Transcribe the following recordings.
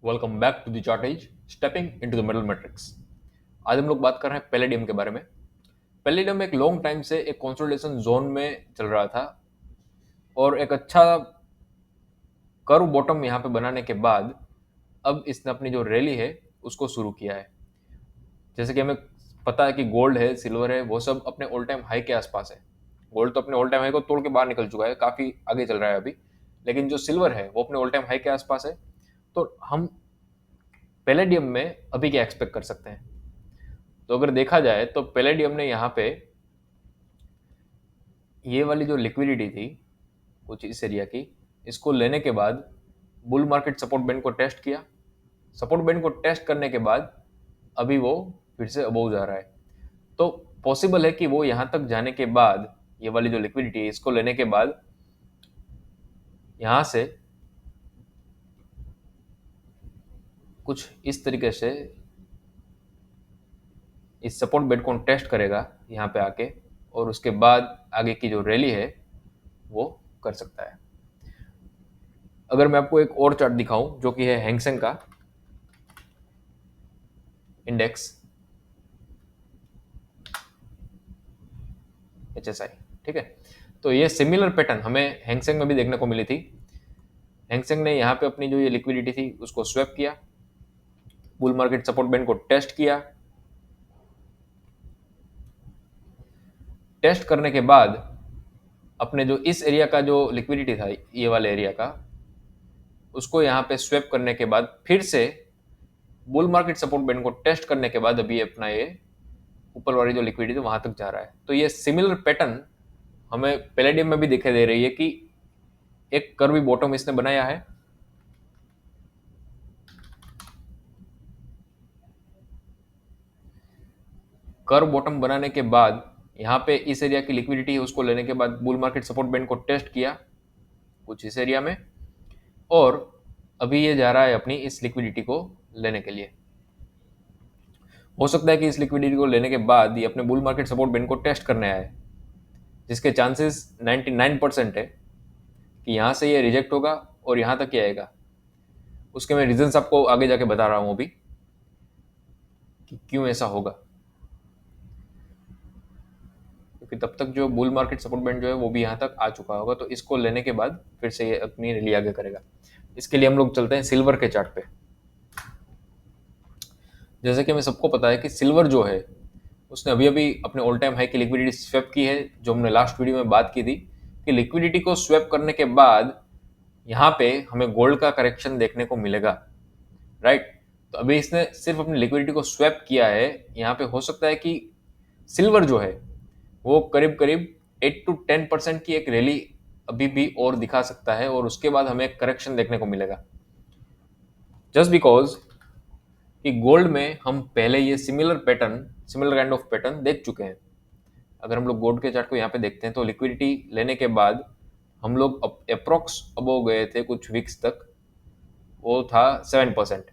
Welcome back to the chartage stepping into the metal matrix. आज हम लोग बात कर रहे हैं पैलेडियम के बारे में। पैलेडियम एक लॉन्ग टाइम से एक कंसोलिडेशन जोन में चल रहा था और एक अच्छा कर्व बॉटम यहाँ पे बनाने के बाद अब इसने अपनी जो रैली है उसको शुरू किया है। जैसे कि हमें पता है कि गोल्ड है, सिल्वर है, वो सब अपने ऑल टाइम हाई के आसपास है। गोल्ड तो अपने ऑल टाइम हाई को तोड़ के बाहर निकल चुका है, काफ़ी आगे चल रहा है अभी। लेकिन जो सिल्वर है वो अपने ऑल टाइम हाई के आसपास है। तो हम पैलेडियम में अभी क्या एक्सपेक्ट कर सकते हैं? तो अगर देखा जाए तो पैलेडियम ने यहाँ पे ये वाली जो लिक्विडिटी थी कुछ इस एरिया की, इसको लेने के बाद बुल मार्केट सपोर्ट बैंड को टेस्ट किया। सपोर्ट बैंड को टेस्ट करने के बाद अभी वो फिर से अबोव जा रहा है। तो पॉसिबल है कि वो यहाँ तक जाने के बाद ये वाली जो लिक्विडिटी है इसको लेने के बाद यहाँ से कुछ इस तरीके से इस सपोर्ट बैंड को टेस्ट करेगा यहाँ पे आके, और उसके बाद आगे की जो रैली है वो कर सकता है। अगर मैं आपको एक और चार्ट दिखाऊं जो कि है हैंगसेंग का इंडेक्स HSI, ठीक है। तो ये सिमिलर पैटर्न हमें हैंगसेंग में भी देखने को मिली थी। हैंगसेंग ने यहाँ पे अपनी जो ये लिक्विडिटी थी उसको स्वैप किया, बुल मार्केट सपोर्ट बैंड को टेस्ट किया। टेस्ट करने के बाद अपने जो इस एरिया का जो लिक्विडिटी था, ये वाले एरिया का, उसको यहाँ पे स्वैप करने के बाद फिर से बुल मार्केट सपोर्ट बैंड को टेस्ट करने के बाद अभी अपना ये ऊपर वाली जो लिक्विडिटी वहां तक जा रहा है। तो ये सिमिलर पैटर्न हमें पैलेडियम में भी दिखाई दे रही है कि एक कर्वी बॉटम इसने बनाया है। कर्व बॉटम बनाने के बाद यहाँ पे इस एरिया की लिक्विडिटी है उसको लेने के बाद बुल मार्केट सपोर्ट बैंड को टेस्ट किया कुछ इस एरिया में, और अभी ये जा रहा है अपनी इस लिक्विडिटी को लेने के लिए। हो सकता है कि इस लिक्विडिटी को लेने के बाद ये अपने बुल मार्केट सपोर्ट बैंड को टेस्ट करने आए, जिसके चांसेस 99% है कि यहाँ से ये रिजेक्ट होगा और यहाँ तक ही आएगा। उसके मैं रीजंस आपको आगे जाके बता रहा हूँ अभी कि क्यों ऐसा होगा, क्योंकि तब तक जो बुल मार्केट सपोर्ट बैंड जो है वो भी यहाँ तक आ चुका होगा। तो इसको लेने के बाद फिर से ये अपनी रैली आगे करेगा। इसके लिए हम लोग चलते हैं सिल्वर के चार्ट पे। जैसे कि हमें सबको पता है कि सिल्वर जो है उसने अभी अभी अपने ऑल टाइम हाई की लिक्विडिटी स्वैप की है, जो हमने लास्ट वीडियो में बात की थी कि लिक्विडिटी को स्वैप करने के बाद यहाँ पे हमें गोल्ड का करेक्शन देखने को मिलेगा, राइट। तो अभी इसने सिर्फ अपनी लिक्विडिटी को स्वैप किया है। यहाँ पे हो सकता है कि सिल्वर जो है वो करीब करीब 8 to 10% की एक रैली अभी भी और दिखा सकता है, और उसके बाद हमें एक करेक्शन देखने को मिलेगा। जस्ट बिकॉज कि गोल्ड में हम पहले ये सिमिलर काइंड ऑफ पैटर्न देख चुके हैं। अगर हम लोग गोल्ड के चार्ट को यहाँ पे देखते हैं तो लिक्विडिटी लेने के बाद हम लोग अप्रोक्स अबव गए थे कुछ वीक्स तक, वो था 7%।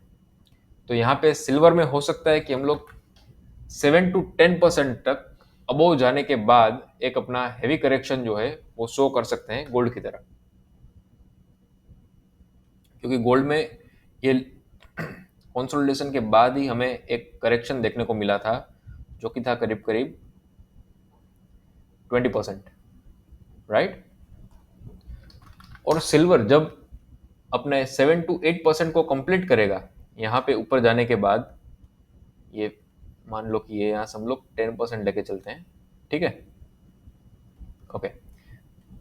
तो यहाँ पे सिल्वर में हो सकता है कि हम लोग 7 to 10% तक अबव जाने के बाद एक अपना हैवी करेक्शन जो है वो शो कर सकते हैं गोल्ड की तरह, क्योंकि गोल्ड में ये कंसोलिडेशन के बाद ही हमें एक करेक्शन देखने को मिला था जो कि था करीब करीब 20%, राइट। और सिल्वर जब अपने 7 to 8% को कंप्लीट करेगा यहाँ पे ऊपर जाने के बाद, ये मान लो कि ये यहाँ से हम लोग 10% लेके चलते हैं, ठीक है, ओके।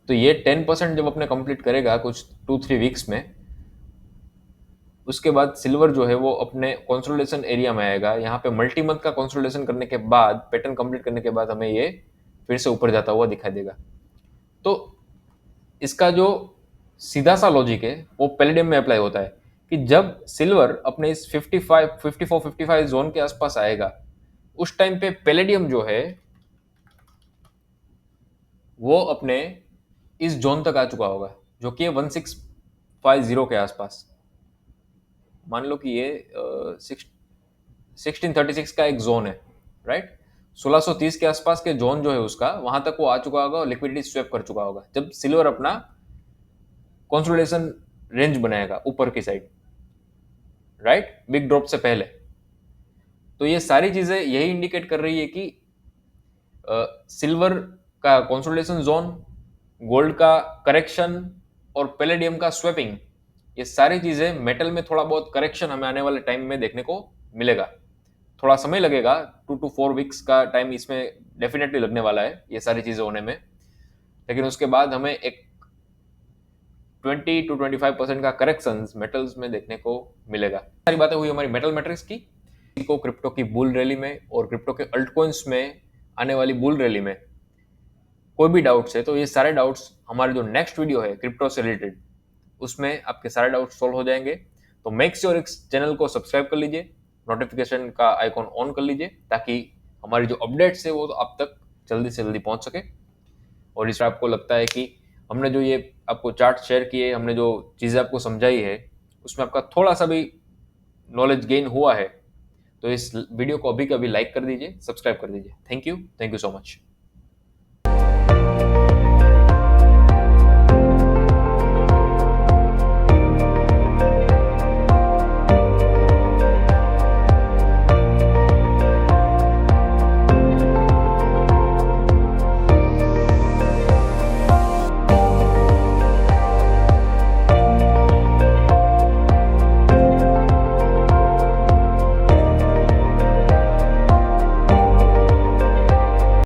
तो ये 10% जब अपने कंप्लीट करेगा कुछ 2-3 वीक्स में, उसके बाद सिल्वर जो है वो अपने कंसोलिडेशन एरिया में आएगा। यहाँ पे मल्टी मंथ का कंसोलिडेशन करने के बाद, पैटर्न कंप्लीट करने के बाद हमें ये फिर से ऊपर जाता हुआ दिखाई देगा। तो इसका जो सीधा सा लॉजिक है वो पैलेडियम में अप्लाई होता है कि जब सिल्वर अपने इस 54-55 जोन के आसपास आएगा, उस टाइम पे पैलेडियम जो है वो अपने इस जोन तक आ चुका होगा जो कि 1650 के आसपास। मान लो कि ये 1636 का एक जोन है, राइट। 1630 के आसपास के जोन जो है उसका, वहां तक वो आ चुका होगा और लिक्विडिटी स्वैप कर चुका होगा जब सिल्वर अपना कंसोलिडेशन रेंज बनाएगा ऊपर की साइड। राइट, बिग ड्रॉप से पहले। तो ये सारी चीजें यही इंडिकेट कर रही है कि सिल्वर का कंसोलिडेशन जोन, गोल्ड का करेक्शन और पैलेडियम का स्वेपिंग, ये सारी चीजें मेटल में थोड़ा बहुत करेक्शन हमें आने वाले टाइम में देखने को मिलेगा। थोड़ा समय लगेगा, 2 to 4 वीक्स का टाइम इसमें डेफिनेटली लगने वाला है ये सारी चीजें होने में, लेकिन उसके बाद हमें एक 20 to 25% का करेक्शन मेटल्स में देखने को मिलेगा। सारी बातें हुई हमारी मेटल मैट्रिक्स की। को क्रिप्टो की बुल रैली में और क्रिप्टो के अल्टकॉइंस में आने वाली बुल रैली में कोई भी डाउट्स है तो ये सारे डाउट्स हमारे जो नेक्स्ट वीडियो है क्रिप्टो से रिलेटेड, उसमें आपके सारे डाउट्स सॉल्व हो जाएंगे। तो मेक श्योर इस चैनल को सब्सक्राइब कर लीजिए, नोटिफिकेशन का आइकॉन ऑन कर लीजिए, ताकि हमारी जो अपडेट्स है वो तो आप तक जल्दी से जल्दी पहुंच सके। और इसमें आपको लगता है कि हमने जो ये आपको चार्ट शेयर किए, हमने जो चीज़ें आपको समझाई है, उसमें आपका थोड़ा सा भी नॉलेज गेन हुआ है, तो इस वीडियो को अभी के अभी लाइक कर दीजिए, सब्सक्राइब कर दीजिए। Thank you so much.